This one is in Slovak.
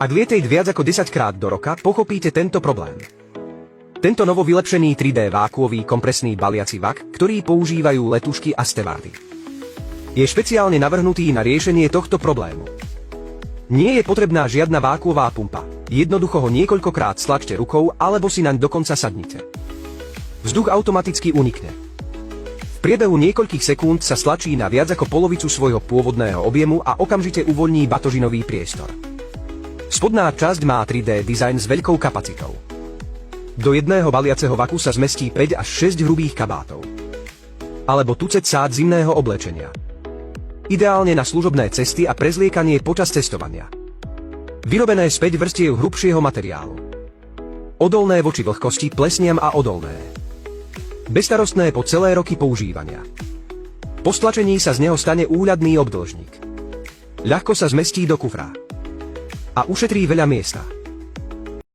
Ak viete ísť viac ako 10 krát do roka, pochopíte tento problém. Tento novo vylepšený 3D vákuový kompresný baliaci vak, ktorý používajú letušky a stevárdy, je špeciálne navrhnutý na riešenie tohto problému. Nie je potrebná žiadna vákuová pumpa, jednoducho ho niekoľkokrát stlačte rukou alebo si naň dokonca sadnite. Vzduch automaticky unikne. V priebehu niekoľkých sekúnd sa stlačí na viac ako polovicu svojho pôvodného objemu a okamžite uvoľní batožinový priestor. Spodná časť má 3D dizajn s veľkou kapacitou. Do jedného baliaceho vaku sa zmestí 5 až 6 hrubých kabátov. Alebo tucet sád zimného oblečenia. Ideálne na služobné cesty a prezliekanie počas cestovania. Vyrobené z 5 vrstiev hrubšieho materiálu. Odolné voči vlhkosti, plesniam a odolné. Bezstarostné po celé roky používania. Po stlačení sa z neho stane úľadný obdĺžnik. Ľahko sa zmestí do kufra. A ušetrí veľa miesta.